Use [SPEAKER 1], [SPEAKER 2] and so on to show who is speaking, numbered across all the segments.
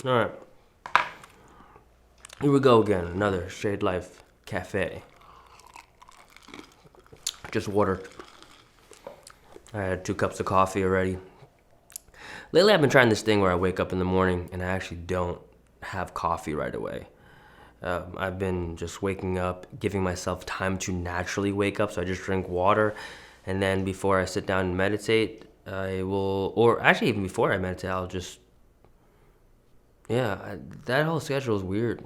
[SPEAKER 1] All right. Here we go again. Another Shade Life Cafe. Just water. I had 2 cups of coffee already. Lately, I've been trying this thing where I wake up in the morning and I actually don't have coffee right away. I've been just waking up, giving myself time to naturally wake up. So I just drink water. And then before I sit down and meditate, I will, or actually even before I meditate, I'll just, that whole schedule is weird.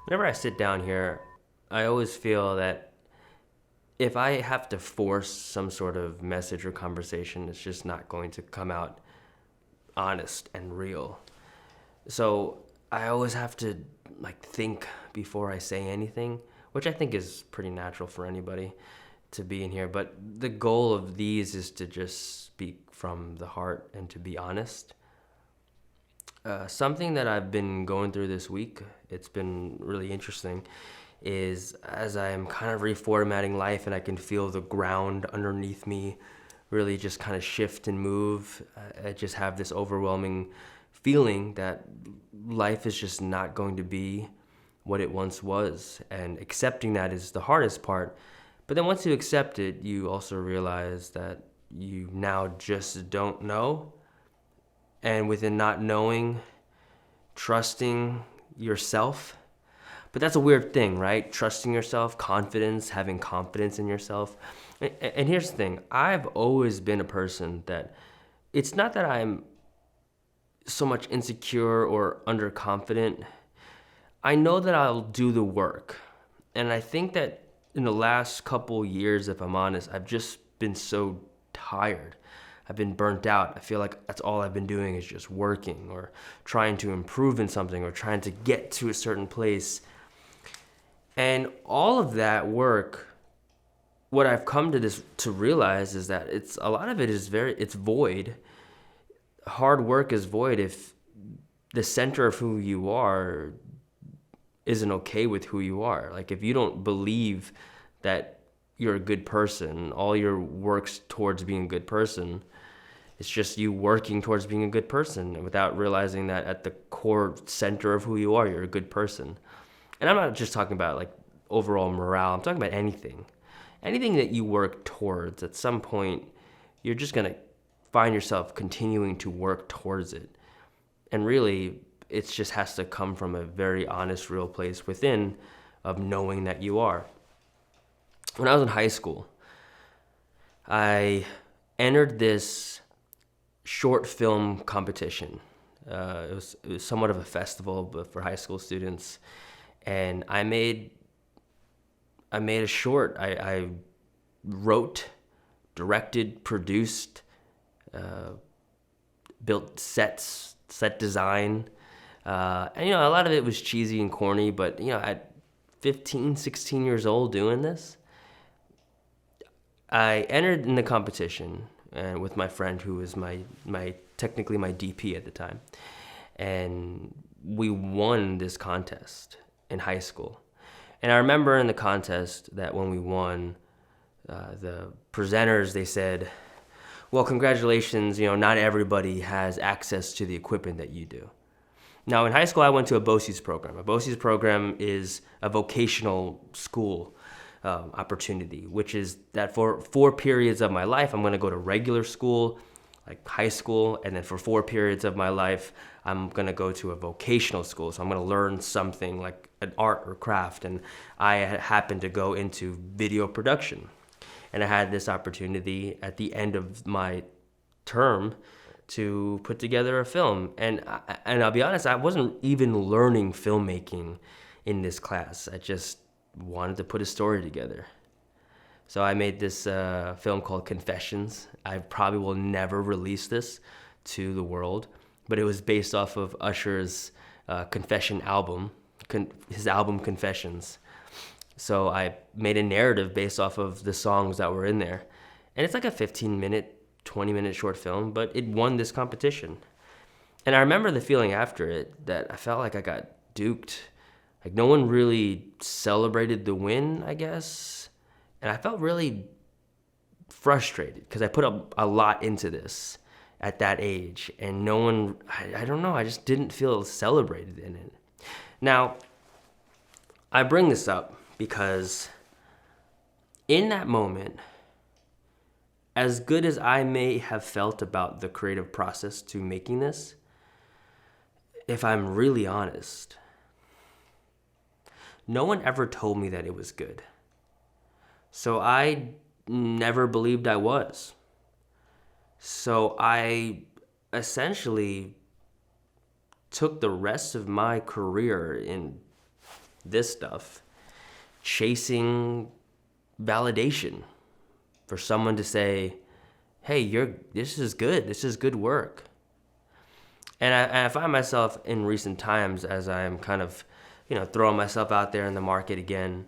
[SPEAKER 1] Whenever I sit down here, I always feel that if I have to force some sort of message or conversation, it's just not going to come out honest and real. So I always have to think before I say anything, which I think is pretty natural for anybody to be in here. But the goal of these is to just speak from the heart and to be honest. Something that I've been going through this week, it's been really interesting, is as I am kind of reformatting life and I can feel the ground underneath me really just kind of shift and move. I just have this overwhelming feeling that life is just not going to be what it once was. And accepting that is the hardest part. But then once you accept it, you also realize that you now just don't know. And within not knowing, trusting yourself. But that's a weird thing, right? Trusting yourself, confidence, having confidence in yourself. And here's the thing. I've always been a person that it's not that I'm so much insecure or underconfident. I know that I'll do the work. And I think that in the last couple years, if I'm honest, I've just been so tired. I've been burnt out. I feel like that's all I've been doing is just working or trying to improve in something or trying to get to a certain place. And all of that work, what I've come to realize is that it's a lot of it is it's void. Hard work is void if the center of who you are isn't okay with who you are. Like if you don't believe that you're a good person, all your work's towards being a good person, it's just you working towards being a good person without realizing that at the core center of who you are, you're a good person. And I'm not just talking about overall morale. I'm talking about anything. Anything that you work towards, at some point, you're just going to find yourself continuing to work towards it. And really, it just has to come from a very honest, real place within of knowing that you are. When I was in high school, I entered this short film competition. It was somewhat of a festival but for high school students. And I made a short. I wrote, directed, produced, built set design. And, a lot of it was cheesy and corny, but, at 15, 16 years old doing this, I entered in the competition and with my friend who was technically my DP at the time. And we won this contest in high school. And I remember in the contest that when we won, the presenters, they said, well, congratulations, not everybody has access to the equipment that you do. Now, in high school, I went to a BOCES program. A BOCES program is a vocational school opportunity, which is that for 4 periods of my life, I'm going to go to regular school, like high school, and then for 4 periods of my life, I'm going to go to a vocational school. So I'm going to learn something like an art or craft, and I happened to go into video production. And I had this opportunity at the end of my term to put together a film. And I'll be honest, I wasn't even learning filmmaking in this class. I just wanted to put a story together. So I made this film called Confessions. I probably will never release this to the world, but it was based off of Usher's Confession album, his album Confessions. So I made a narrative based off of the songs that were in there. And it's like a 15-minute, 20-minute short film, but it won this competition. And I remember the feeling after it that I felt like I got duped. Like no one really celebrated the win, I guess. And I felt really frustrated because I put up a lot into this at that age, and no one, I don't know, I just didn't feel celebrated in it. Now, I bring this up because in that moment, as good as I may have felt about the creative process to making this, if I'm really honest, no one ever told me that it was good. So I never believed I was. So I essentially took the rest of my career in this stuff, chasing validation for someone to say, hey, this is good work. And I find myself in recent times, as I'm kind of, throwing myself out there in the market again,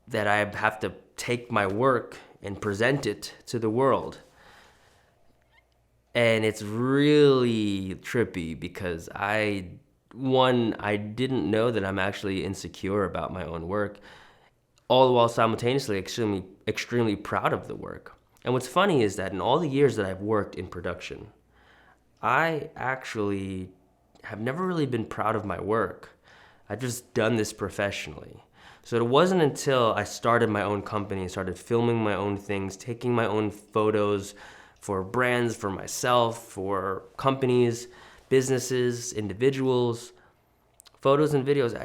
[SPEAKER 1] that I have to take my work and present it to the world. And it's really trippy because I didn't know that I'm actually insecure about my own work, all the while simultaneously extremely proud of the work. And what's funny is that in all the years that I've worked in production, I actually have never really been proud of my work. I've just done this professionally. So it wasn't until I started my own company and started filming my own things, taking my own photos for brands, for myself, for companies, businesses, individuals, photos and videos,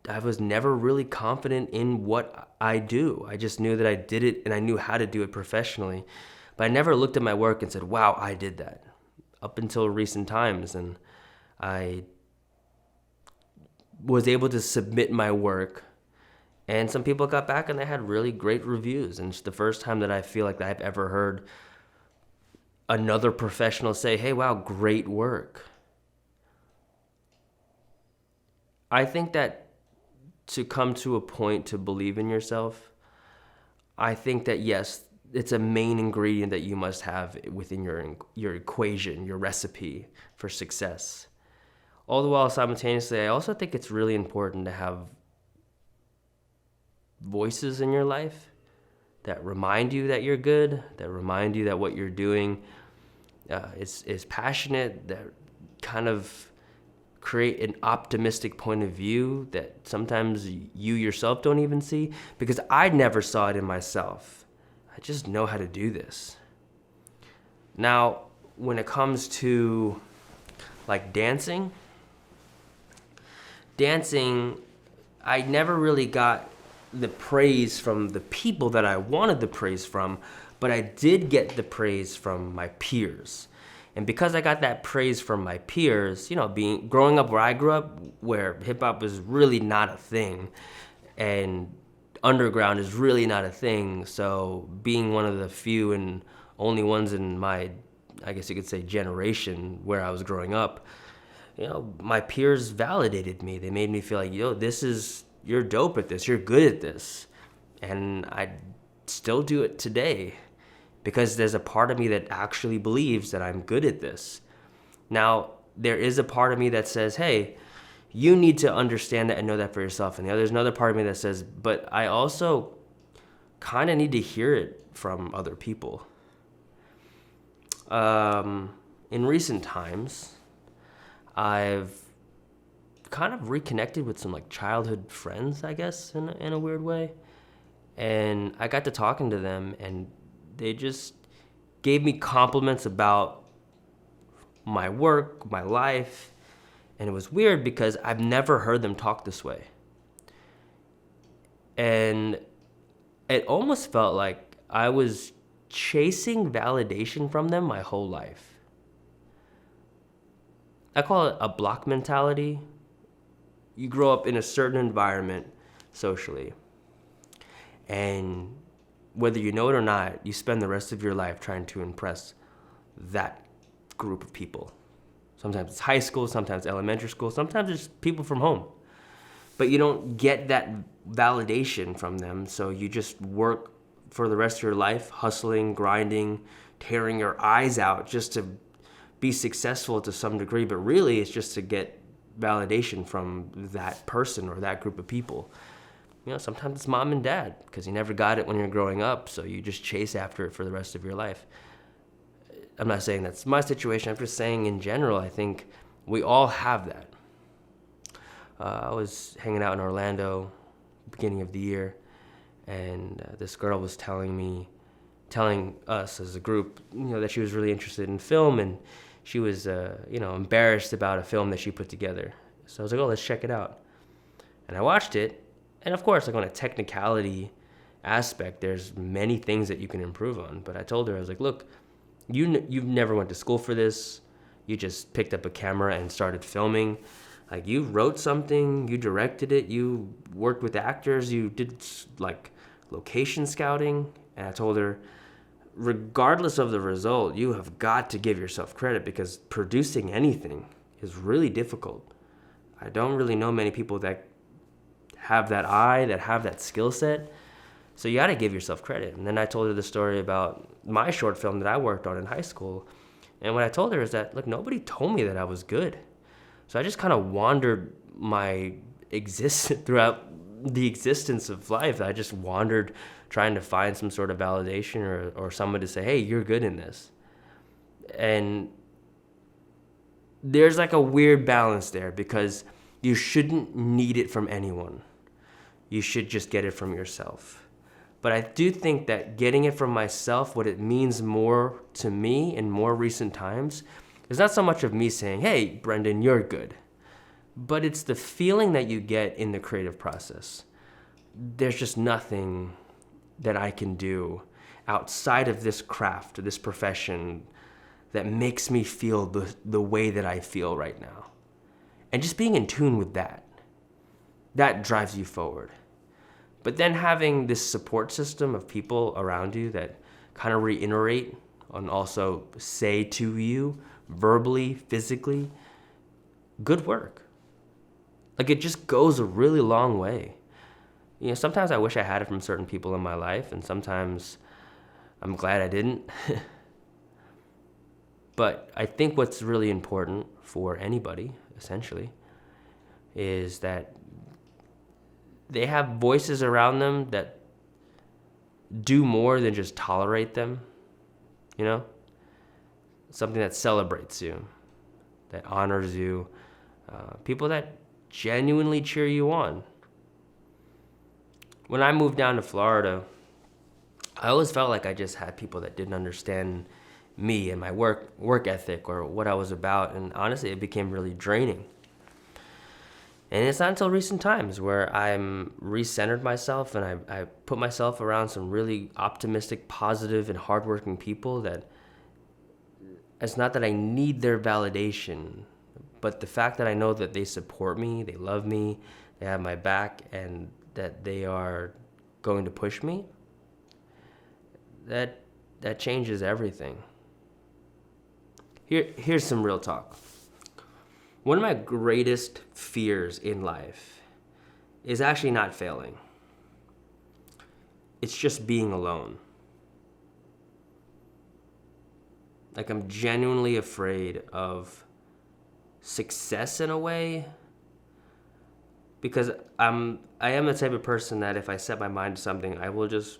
[SPEAKER 1] I was never really confident in what I do. I just knew that I did it and I knew how to do it professionally. But I never looked at my work and said, wow, I did that. Up until recent times, and I was able to submit my work, and some people got back and they had really great reviews. And it's the first time that I feel like I've ever heard another professional say, hey, wow, great work. I think that to come to a point to believe in yourself, I think that yes, it's a main ingredient that you must have within your equation, your recipe for success. All the while simultaneously, I also think it's really important to have voices in your life that remind you that you're good, that remind you that what you're doing is passionate, that kind of create an optimistic point of view that sometimes you yourself don't even see, because I never saw it in myself. I just know how to do this. Now, when it comes to like dancing, I never really got the praise from the people that I wanted the praise from, but I did get the praise from my peers. And because I got that praise from my peers, growing up where I grew up, where hip hop was really not a thing, and underground is really not a thing. So being one of the few and only ones in my, I guess you could say, generation where I was growing up, my peers validated me. They made me feel like, you're dope at this, you're good at this. And I still do it today because there's a part of me that actually believes that I'm good at this. Now, there is a part of me that says, hey, you need to understand that and know that for yourself. And there's another part of me that says, but I also kind of need to hear it from other people. In recent times, I've kind of reconnected with some like childhood friends, I guess, in a weird way. And I got to talking to them, and they just gave me compliments about my work, my life. And it was weird because I've never heard them talk this way. And it almost felt like I was chasing validation from them my whole life. I call it a block mentality. You grow up in a certain environment socially, and whether you know it or not, you spend the rest of your life trying to impress that group of people. Sometimes it's high school, sometimes elementary school, sometimes it's people from home. But you don't get that validation from them, so you just work for the rest of your life, hustling, grinding, tearing your eyes out just to be successful to some degree, but really it's just to get validation from that person or that group of people. Sometimes it's mom and dad, because you never got it when you're growing up, so you just chase after it for the rest of your life. I'm not saying that's my situation. I'm just saying in general, I think we all have that. I was hanging out in Orlando, beginning of the year, and this girl was telling us as a group, that she was really interested in film, and she was, embarrassed about a film that she put together. So I was like, oh, let's check it out. And I watched it, and of course, like on a technicality aspect, there's many things that you can improve on. But I told her, I was like, look, you've never went to school for this. You just picked up a camera and started filming. Like, you wrote something, you directed it, you worked with actors, you did like location scouting. And I told her, regardless of the result, you have got to give yourself credit, because producing anything is really difficult. I don't really know many people that have that eye, that have that skill set. So you got to give yourself credit. And then I told her the story about my short film that I worked on in high school. And what I told her is that, look, nobody told me that I was good. So I just kind of wandered my existence throughout the existence of life. I just wandered trying to find some sort of validation or someone to say, hey, you're good in this. And there's like a weird balance there, because you shouldn't need it from anyone. You should just get it from yourself. But I do think that getting it from myself, what it means more to me in more recent times, is not so much of me saying, hey, Brendan, you're good. But it's the feeling that you get in the creative process. There's just nothing that I can do outside of this craft, this profession, that makes me feel the way that I feel right now. And just being in tune with that drives you forward. But then having this support system of people around you that kind of reiterate and also say to you, verbally, physically, good work. Like, it just goes a really long way. Sometimes I wish I had it from certain people in my life, and sometimes I'm glad I didn't. But I think what's really important for anybody, essentially, is that they have voices around them that do more than just tolerate them, Something that celebrates you, that honors you, people that genuinely cheer you on. When I moved down to Florida, I always felt like I just had people that didn't understand me and my work ethic or what I was about, and honestly, it became really draining. And it's not until recent times where I'm recentered myself and I put myself around some really optimistic, positive, and hardworking people that it's not that I need their validation, but the fact that I know that they support me, they love me, they have my back, and that they are going to push me, that changes everything. Here's some real talk. One of my greatest fears in life is actually not failing. It's just being alone. Like, I'm genuinely afraid of success in a way, because I am the type of person that if I set my mind to something, I will just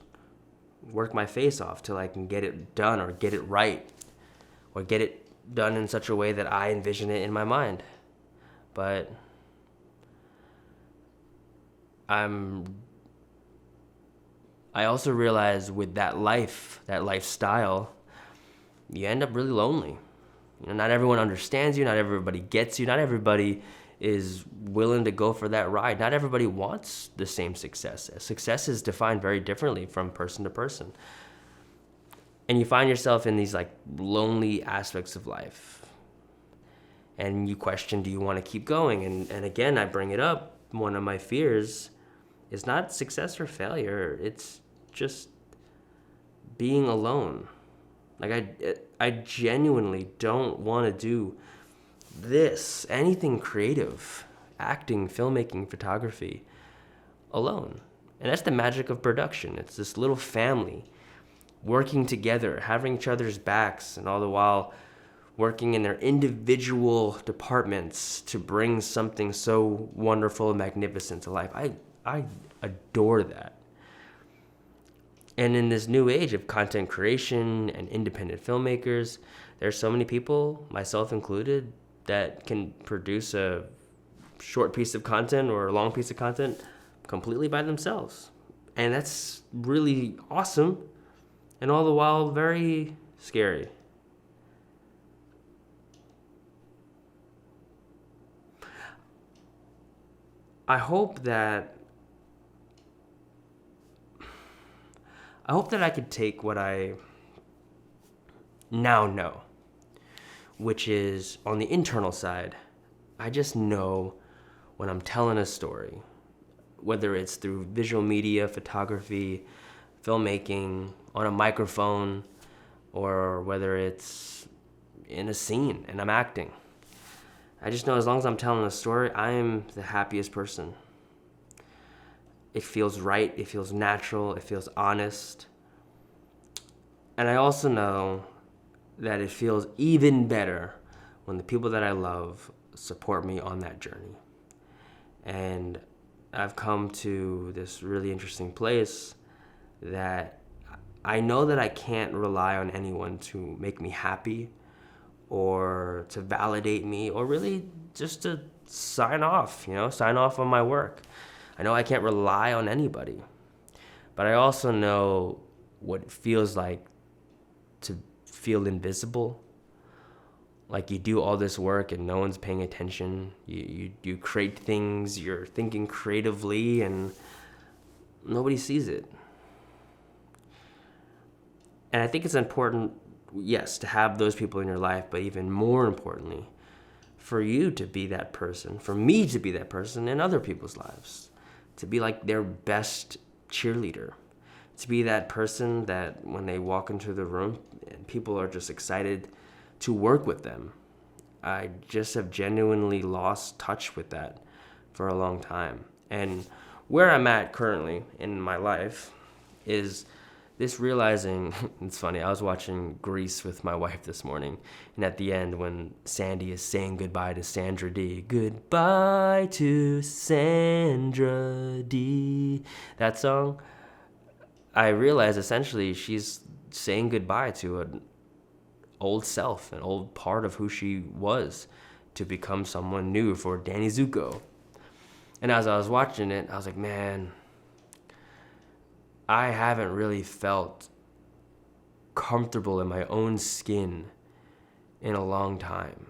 [SPEAKER 1] work my face off till I can get it done or get it right or get it done in such a way that I envision it in my mind. But I also realize with that lifestyle, you end up really lonely. Not everyone understands you, not everybody gets you, not everybody is willing to go for that ride. Not everybody wants the same success. Success is defined very differently from person to person. And you find yourself in these like lonely aspects of life. And you question, do you want to keep going? And again, I bring it up. One of my fears is not success or failure. It's just being alone. Like, I genuinely don't want to do anything creative, acting, filmmaking, photography, alone. And that's the magic of production. It's this little family working together, having each other's backs, and all the while working in their individual departments to bring something so wonderful and magnificent to life. I adore that. And in this new age of content creation and independent filmmakers, there's so many people, myself included, that can produce a short piece of content or a long piece of content completely by themselves. And that's really awesome, and all the while very scary. I hope that I could take what I now know, which is on the internal side. I just know when I'm telling a story, whether it's through visual media, photography, filmmaking, on a microphone, or whether it's in a scene and I'm acting. I just know as long as I'm telling a story, I am the happiest person. It feels right, it feels natural, it feels honest. And I also know that it feels even better when the people that I love support me on that journey. And I've come to this really interesting place that I know that I can't rely on anyone to make me happy or to validate me or really just to sign off on my work. I know I can't rely on anybody, but I also know what it feels like to feel invisible. Like you do all this work and no one's paying attention. You create things, you're thinking creatively and nobody sees it. And I think it's important, yes, to have those people in your life, but even more importantly, for you to be that person, for me to be that person in other people's lives, to be like their best cheerleader, to be that person that when they walk into the room, people are just excited to work with them. I just have genuinely lost touch with that for a long time. And where I'm at currently in my life is this realizing, it's funny, I was watching Grease with my wife this morning, and at the end when Sandy is saying goodbye to Sandra D, goodbye to Sandra D, that song, I realized essentially she's saying goodbye to an old self, an old part of who she was, to become someone new for Danny Zuko. And as I was watching it, I was like, man, I haven't really felt comfortable in my own skin in a long time.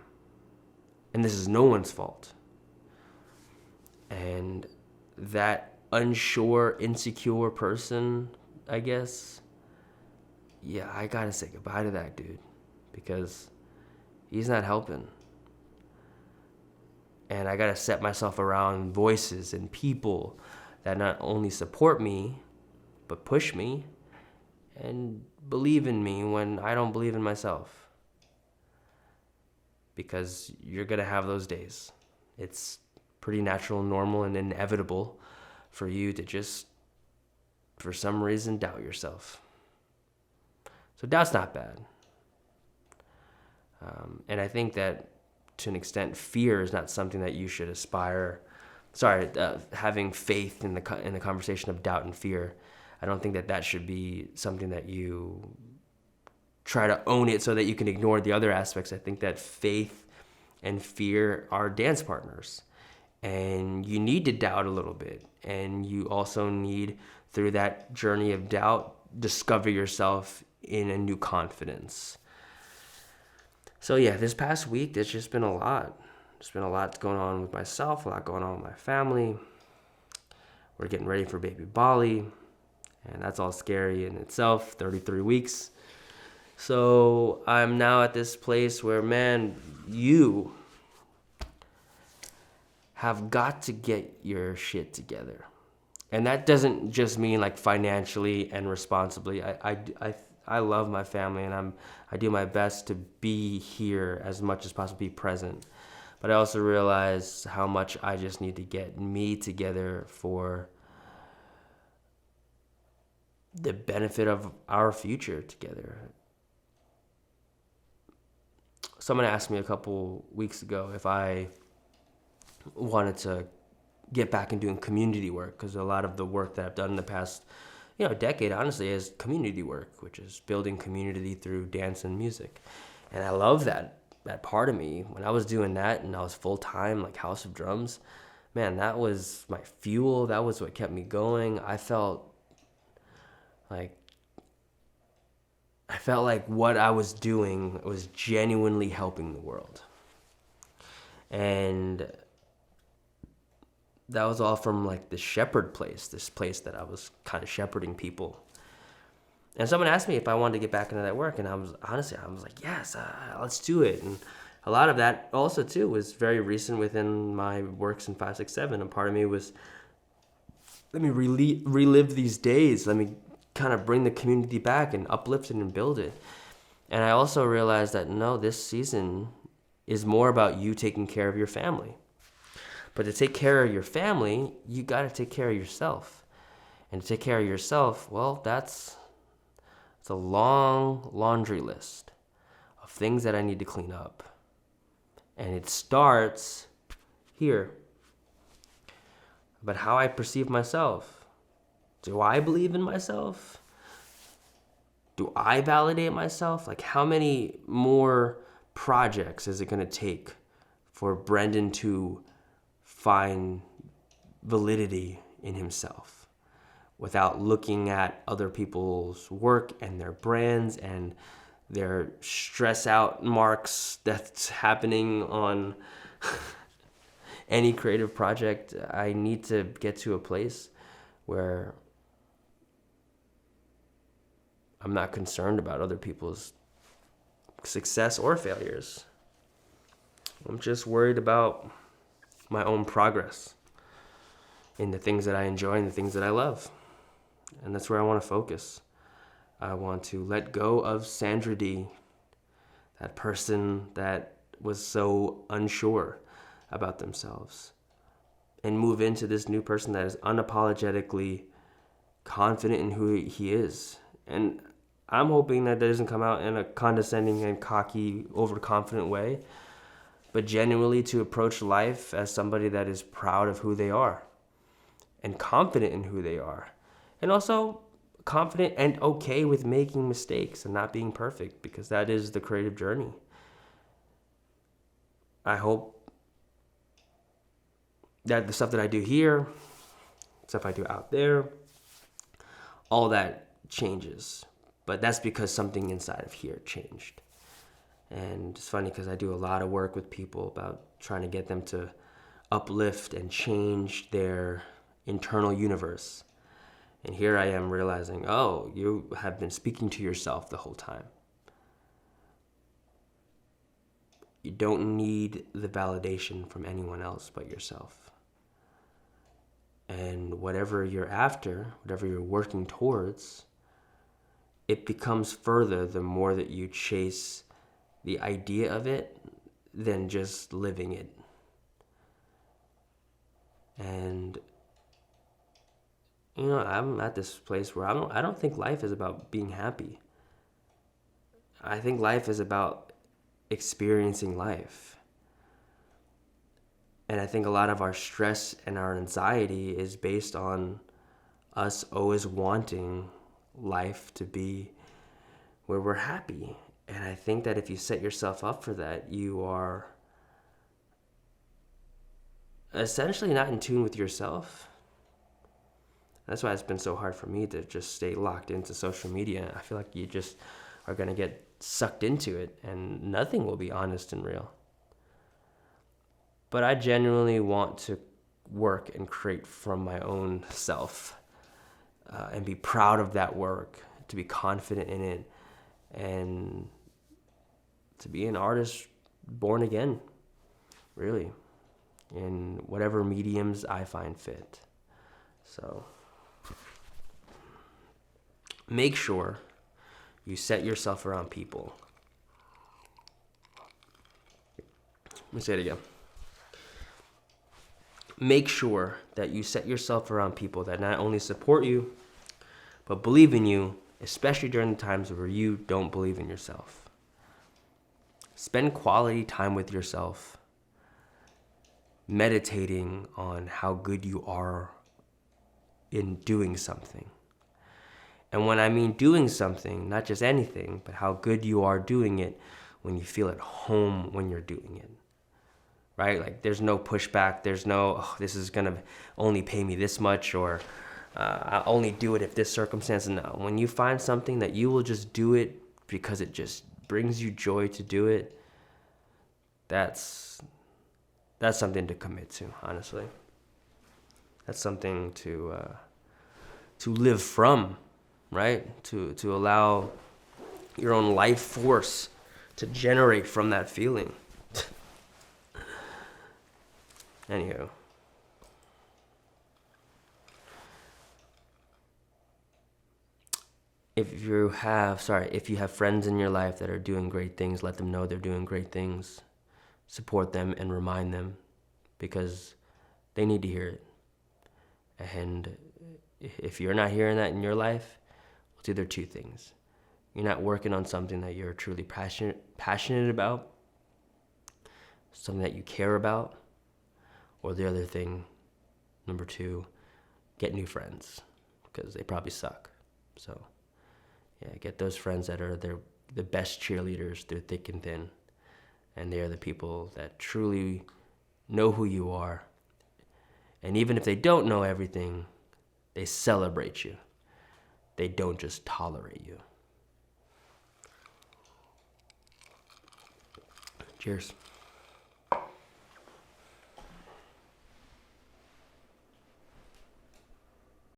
[SPEAKER 1] And this is no one's fault. And that unsure, insecure person, I guess, yeah, I gotta say goodbye to that dude because he's not helping. And I gotta set myself around voices and people that not only support me, but push me and believe in me when I don't believe in myself. Because you're gonna have those days. It's pretty natural, normal, and inevitable for you to just, for some reason, doubt yourself. So doubt's not bad. And I think that to an extent, fear is not something that you should aspire. Having faith in the conversation of doubt and fear, I don't think that should be something that you try to own it so that you can ignore the other aspects. I think that faith and fear are dance partners. And you need to doubt a little bit. And you also need, through that journey of doubt, discover yourself in a new confidence. So yeah, this past week, there's just been a lot. There's been a lot going on with myself, a lot going on with my family. We're getting ready for baby Bali. And that's all scary in itself, 33 weeks. So I'm now at this place where, man, you have got to get your shit together. And that doesn't just mean like financially and responsibly. I love my family and I do my best to be here as much as possible, be present. But I also realize how much I just need to get me together for the benefit of our future together. someone asked me a couple weeks ago if I wanted to get back in doing community work, because a lot of the work that I've done in the past, decade, honestly, is community work, which is building community through dance and music. And I love that part of me. When I was doing that and I was full time, like House of Drums, man, that was my fuel. That was what kept me going. I felt like what I was doing was genuinely helping the world. And that was all from like the shepherd place, this place that I was kind of shepherding people. And someone asked me if I wanted to get back into that work, and I was like, yes, let's do it. And a lot of that also too was very recent within my works in 567. And part of me was, let me relive these days. Let me kind of bring the community back and uplift it and build it. And I also realized that no, this season is more about you taking care of your family. But to take care of your family, you got to take care of yourself. And to take care of yourself, well, it's a long laundry list of things that I need to clean up. And it starts here. But how I perceive myself. Do I believe in myself? Do I validate myself? Like, how many more projects is it going to take for Brendan to find validity in himself without looking at other people's work and their brands and their stress out marks that's happening on any creative project? I need to get to a place where I'm not concerned about other people's success or failures. I'm just worried about my own progress in the things that I enjoy and the things that I love. And that's where I want to focus. I want to let go of Sandra D, that person that was so unsure about themselves, and move into this new person that is unapologetically confident in who he is. And I'm hoping that doesn't come out in a condescending and cocky, overconfident way, but genuinely to approach life as somebody that is proud of who they are and confident in who they are, and also confident and okay with making mistakes and not being perfect, because that is the creative journey. I hope that the stuff that I do here, stuff I do out there, all that changes, but that's because something inside of here changed. And it's funny because I do a lot of work with people about trying to get them to uplift and change their internal universe. And here I am realizing, oh, you have been speaking to yourself the whole time. You don't need the validation from anyone else but yourself. And whatever you're after, whatever you're working towards, it becomes further the more that you chase the idea of it than just living it. And I'm at this place where I don't think life is about being happy. I think life is about experiencing life. And I think a lot of our stress and our anxiety is based on us always wanting life to be where we're happy. And I think that if you set yourself up for that, you are essentially not in tune with yourself. That's why it's been so hard for me to just stay locked into social media. I feel like you just are going to get sucked into it and nothing will be honest and real. But I genuinely want to work and create from my own self and be proud of that work, to be confident in it, and to be an artist born again, really, in whatever mediums I find fit. So make sure you set yourself around people. Let me say it again. Make sure that you set yourself around people that not only support you, but believe in you, especially during the times where you don't believe in yourself. spend quality time with yourself, meditating on how good you are in doing something. And when I mean doing something, not just anything, but how good you are doing it when you feel at home when you're doing it, right? Like there's no pushback. There's no, oh, this is going to only pay me this much, or I'll only do it if this circumstance. No, when you find something that you will just do it because it just brings you joy to do it, that's something to commit to, honestly. That's something to live from, right? To allow your own life force to generate from that feeling. Anywho. If you have friends in your life that are doing great things, let them know they're doing great things. Support them and remind them, because they need to hear it. And if you're not hearing that in your life, it's either two things. You're not working on something that you're truly passionate about, something that you care about, or the other thing, number two, get new friends, because they probably suck. So yeah, get those friends that are the best cheerleaders through thick and thin. And they are the people that truly know who you are. And even if they don't know everything, they celebrate you. They don't just tolerate you. Cheers.